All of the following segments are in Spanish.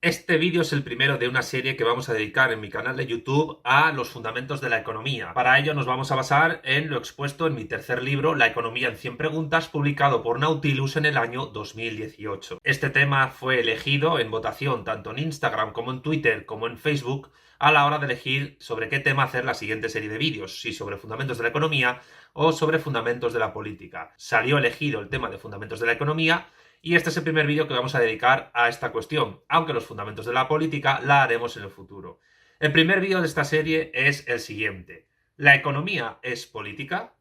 Este vídeo es el primero de una serie que vamos a dedicar en mi canal de YouTube a los fundamentos de la economía. Para ello nos vamos a basar en lo expuesto en mi tercer libro, La economía en 100 preguntas, publicado por Nautilus en el año 2018. Este tema fue elegido en votación tanto en Instagram como en Twitter como en Facebook a la hora de elegir sobre qué tema hacer la siguiente serie de vídeos, si sobre fundamentos de la economía o sobre fundamentos de la política. Salió elegido el tema de fundamentos de la economía y este es el primer vídeo que vamos a dedicar a esta cuestión, aunque los fundamentos de la política la haremos en el futuro. El primer vídeo de esta serie es el siguiente. ¿La economía es política?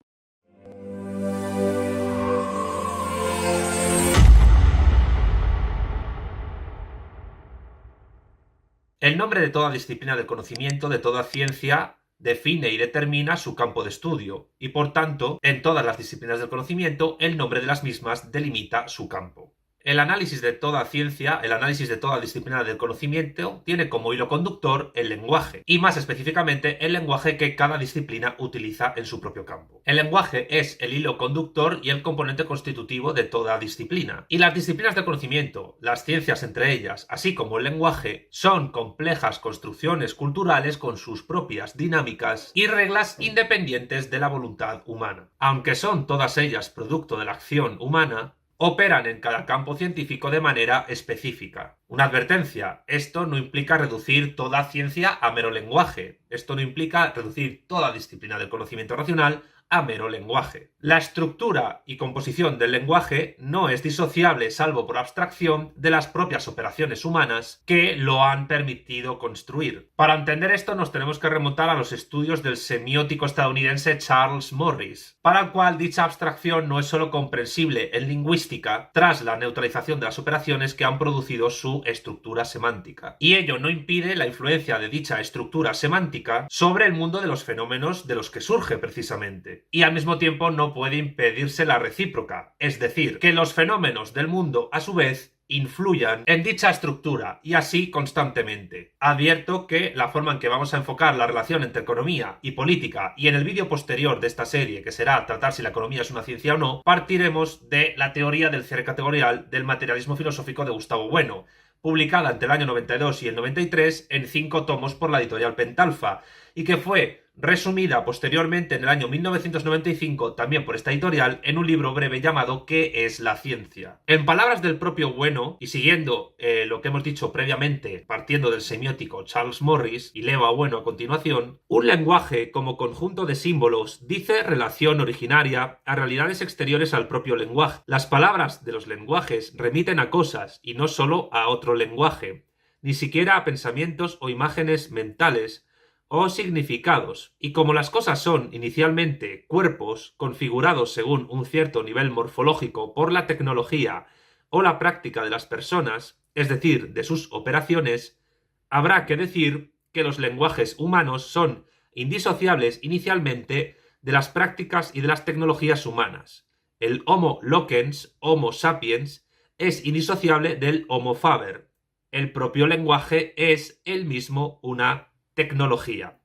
El nombre de toda disciplina del conocimiento, de toda ciencia, define y determina su campo de estudio, y por tanto, en todas las disciplinas del conocimiento, el nombre de las mismas delimita su campo. El análisis de toda ciencia, el análisis de toda disciplina del conocimiento, tiene como hilo conductor el lenguaje, y más específicamente el lenguaje que cada disciplina utiliza en su propio campo. El lenguaje es el hilo conductor y el componente constitutivo de toda disciplina. Y las disciplinas del conocimiento, las ciencias entre ellas, así como el lenguaje, son complejas construcciones culturales con sus propias dinámicas y reglas independientes de la voluntad humana. Aunque son todas ellas producto de la acción humana, operan en cada campo científico de manera específica. Una advertencia, esto no implica reducir toda ciencia a mero lenguaje. Esto no implica reducir toda disciplina del conocimiento racional a mero lenguaje. La estructura y composición del lenguaje no es disociable, salvo por abstracción, de las propias operaciones humanas que lo han permitido construir. Para entender esto nos tenemos que remontar a los estudios del semiótico estadounidense Charles Morris, para el cual dicha abstracción no es solo comprensible en lingüística tras la neutralización de las operaciones que han producido su estructura semántica. Y ello no impide la influencia de dicha estructura semántica sobre el mundo de los fenómenos de los que surge precisamente. Y al mismo tiempo no puede impedirse la recíproca, es decir, que los fenómenos del mundo a su vez influyan en dicha estructura y así constantemente. Advierto que la forma en que vamos a enfocar la relación entre economía y política y en el vídeo posterior de esta serie, que será tratar si la economía es una ciencia o no, partiremos de la teoría del cierre categorial del materialismo filosófico de Gustavo Bueno, publicada entre el año 92 y el 93 en 5 tomos por la editorial Pentalfa, y que fue resumida posteriormente en el año 1995 también por esta editorial en un libro breve llamado ¿Qué es la ciencia? En palabras del propio Bueno, y siguiendo lo que hemos dicho previamente partiendo del semiótico Charles Morris, y leo a Bueno a continuación, un lenguaje como conjunto de símbolos dice relación originaria a realidades exteriores al propio lenguaje. Las palabras de los lenguajes remiten a cosas y no solo a otro lenguaje, ni siquiera a pensamientos o imágenes mentales o significados, y como las cosas son inicialmente cuerpos configurados según un cierto nivel morfológico por la tecnología o la práctica de las personas, es decir, de sus operaciones, habrá que decir que los lenguajes humanos son indisociables inicialmente de las prácticas y de las tecnologías humanas. El Homo loquens, Homo sapiens, es indisociable del Homo faber. El propio lenguaje es él mismo una tecnología.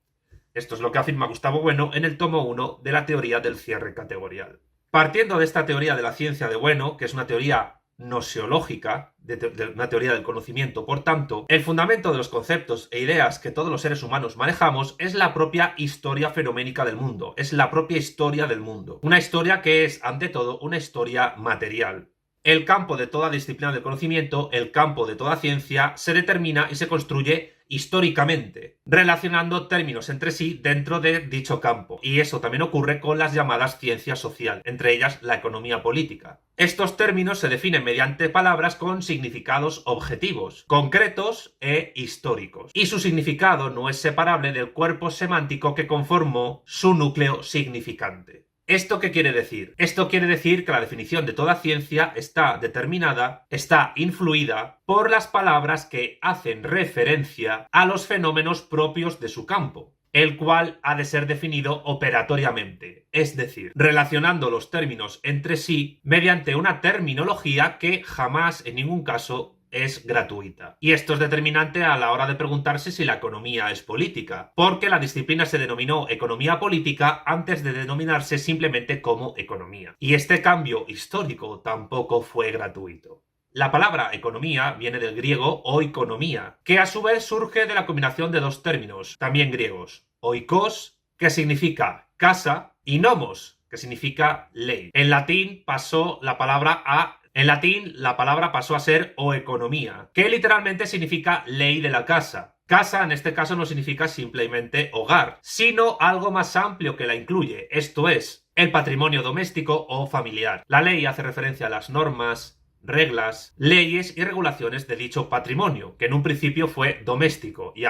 Esto es lo que afirma Gustavo Bueno en el tomo 1 de la teoría del cierre categorial. Partiendo de esta teoría de la ciencia de Bueno, que es una teoría noseológica, de una teoría del conocimiento, por tanto, el fundamento de los conceptos e ideas que todos los seres humanos manejamos es la propia historia fenoménica del mundo, es la propia historia del mundo. Una historia que es, ante todo, una historia material. El campo de toda disciplina del conocimiento, el campo de toda ciencia, se determina y se construye históricamente, relacionando términos entre sí dentro de dicho campo. Y eso también ocurre con las llamadas ciencias sociales, entre ellas la economía política. Estos términos se definen mediante palabras con significados objetivos, concretos e históricos. Y su significado no es separable del cuerpo semántico que conformó su núcleo significante. ¿Esto qué quiere decir? Esto quiere decir que la definición de toda ciencia está determinada, está influida por las palabras que hacen referencia a los fenómenos propios de su campo, el cual ha de ser definido operatoriamente, es decir, relacionando los términos entre sí mediante una terminología que jamás en ningún caso es gratuita. Y esto es determinante a la hora de preguntarse si la economía es política, porque la disciplina se denominó economía política antes de denominarse simplemente como economía. Y este cambio histórico tampoco fue gratuito. La palabra economía viene del griego oikonomía, que a su vez surge de la combinación de dos términos, también griegos, oikos, que significa casa, y nomos, que significa ley. En latín la palabra pasó a ser oeconomía, que literalmente significa ley de la casa. Casa en este caso no significa simplemente hogar, sino algo más amplio que la incluye, esto es, el patrimonio doméstico o familiar. La ley hace referencia a las normas, reglas, leyes y regulaciones de dicho patrimonio, que en un principio fue doméstico, y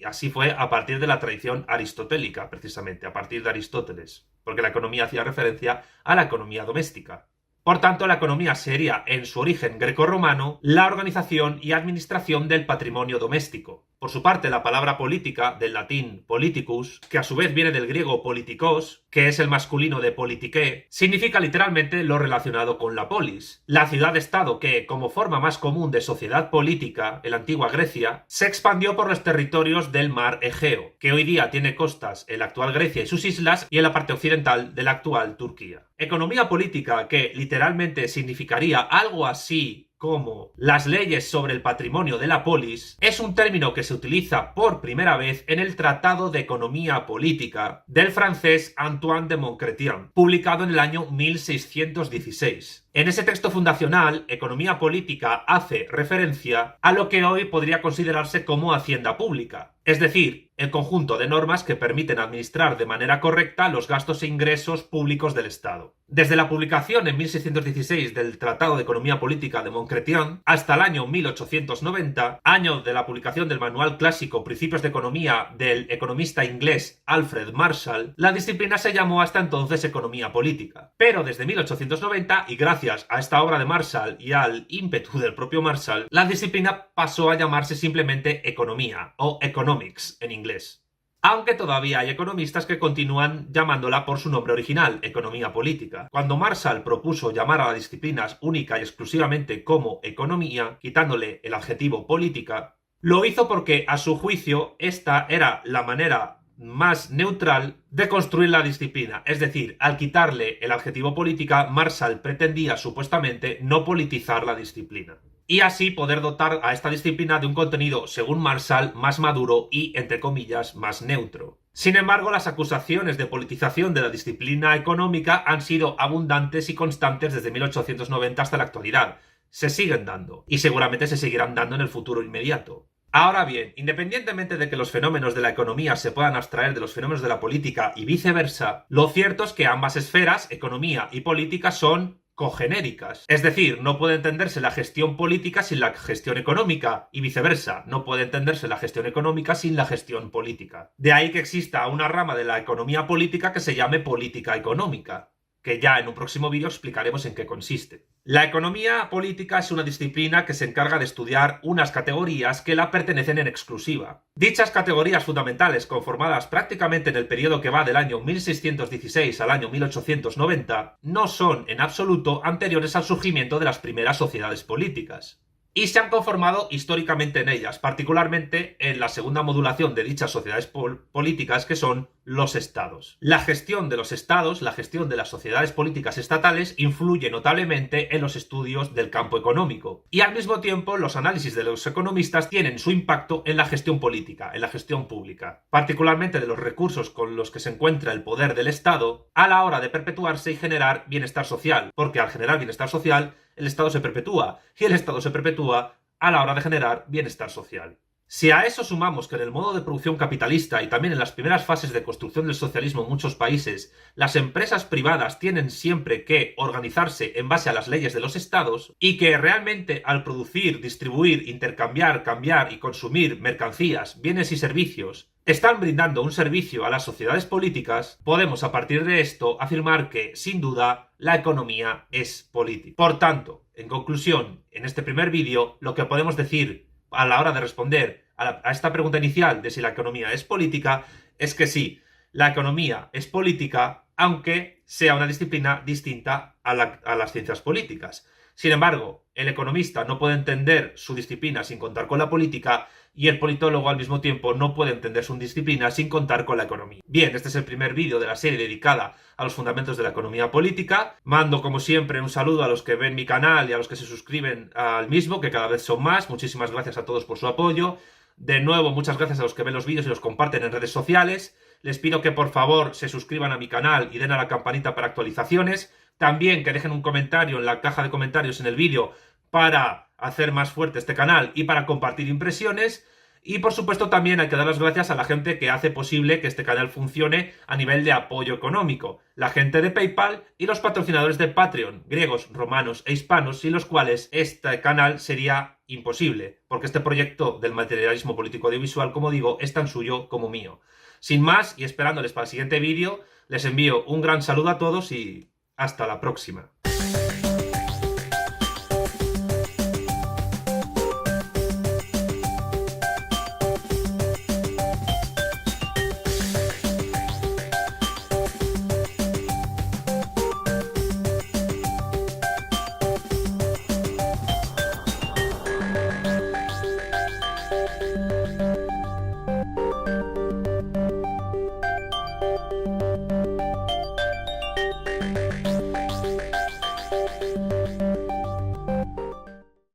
así fue a partir de la tradición aristotélica, precisamente, a partir de Aristóteles, porque la economía hacía referencia a la economía doméstica. Por tanto, la economía sería, en su origen grecorromano, la organización y administración del patrimonio doméstico. Por su parte, la palabra política, del latín politicus, que a su vez viene del griego politikos, que es el masculino de politiké, significa literalmente lo relacionado con la polis, la ciudad-estado que, como forma más común de sociedad política en la antigua Grecia, se expandió por los territorios del mar Egeo, que hoy día tiene costas en la actual Grecia y sus islas y en la parte occidental de la actual Turquía. Economía política, que literalmente significaría algo así como las leyes sobre el patrimonio de la polis, es un término que se utiliza por primera vez en el Tratado de Economía Política del francés Antoine de Montchrétien, publicado en el año 1616. En ese texto fundacional, economía política hace referencia a lo que hoy podría considerarse como hacienda pública, es decir, el conjunto de normas que permiten administrar de manera correcta los gastos e ingresos públicos del Estado. Desde la publicación en 1616 del Tratado de Economía Política de Montchrétien hasta el año 1890, año de la publicación del manual clásico Principios de Economía del economista inglés Alfred Marshall, la disciplina se llamó hasta entonces economía política. Pero desde 1890, y gracias a esta obra de Marshall y al ímpetu del propio Marshall, la disciplina pasó a llamarse simplemente economía o economics en inglés. Aunque todavía hay economistas que continúan llamándola por su nombre original, economía política. Cuando Marshall propuso llamar a las disciplinas única y exclusivamente como economía, quitándole el adjetivo política, lo hizo porque, a su juicio, esta era la manera más neutral de construir la disciplina. Es decir, al quitarle el adjetivo política, Marshall pretendía supuestamente no politizar la disciplina y así poder dotar a esta disciplina de un contenido, según Marshall, más maduro y, entre comillas, más neutro. Sin embargo, las acusaciones de politización de la disciplina económica han sido abundantes y constantes desde 1890 hasta la actualidad. Se siguen dando, y seguramente se seguirán dando en el futuro inmediato. Ahora bien, independientemente de que los fenómenos de la economía se puedan abstraer de los fenómenos de la política y viceversa, lo cierto es que ambas esferas, economía y política, son cogenéricas. Es decir, no puede entenderse la gestión política sin la gestión económica y viceversa, no puede entenderse la gestión económica sin la gestión política. De ahí que exista una rama de la economía política que se llame política económica, que ya en un próximo vídeo explicaremos en qué consiste. La economía política es una disciplina que se encarga de estudiar unas categorías que la pertenecen en exclusiva. Dichas categorías fundamentales, conformadas prácticamente en el periodo que va del año 1616 al año 1890, no son en absoluto anteriores al surgimiento de las primeras sociedades políticas, y se han conformado históricamente en ellas, particularmente en la segunda modulación de dichas sociedades políticas, que son los estados. La gestión de los estados, la gestión de las sociedades políticas estatales, influye notablemente en los estudios del campo económico, y al mismo tiempo los análisis de los economistas tienen su impacto en la gestión política, en la gestión pública, particularmente de los recursos con los que se encuentra el poder del Estado a la hora de perpetuarse y generar bienestar social, porque al generar bienestar social, el Estado se perpetúa, y el Estado se perpetúa a la hora de generar bienestar social. Si a eso sumamos que en el modo de producción capitalista y también en las primeras fases de construcción del socialismo en muchos países, las empresas privadas tienen siempre que organizarse en base a las leyes de los estados, y que realmente al producir, distribuir, intercambiar, cambiar y consumir mercancías, bienes y servicios, están brindando un servicio a las sociedades políticas, podemos a partir de esto afirmar que, sin duda, la economía es política. Por tanto, en conclusión, en este primer vídeo, lo que podemos decir a la hora de responder a esta pregunta inicial de si la economía es política, es que sí, la economía es política, aunque sea una disciplina distinta a las ciencias políticas. Sin embargo, el economista no puede entender su disciplina sin contar con la política y el politólogo al mismo tiempo no puede entender su disciplina sin contar con la economía. Bien, este es el primer vídeo de la serie dedicada a los fundamentos de la economía política. Mando, como siempre, un saludo a los que ven mi canal y a los que se suscriben al mismo, que cada vez son más. Muchísimas gracias a todos por su apoyo. De nuevo, muchas gracias a los que ven los vídeos y los comparten en redes sociales. Les pido que por favor se suscriban a mi canal y den a la campanita para actualizaciones. También que dejen un comentario en la caja de comentarios en el vídeo para hacer más fuerte este canal y para compartir impresiones. Y por supuesto también hay que dar las gracias a la gente que hace posible que este canal funcione a nivel de apoyo económico. La gente de PayPal y los patrocinadores de Patreon, griegos, romanos e hispanos, sin los cuales este canal sería imposible, porque este proyecto del materialismo político audiovisual, como digo, es tan suyo como mío. Sin más, y esperándoles para el siguiente vídeo, les envío un gran saludo a todos y hasta la próxima.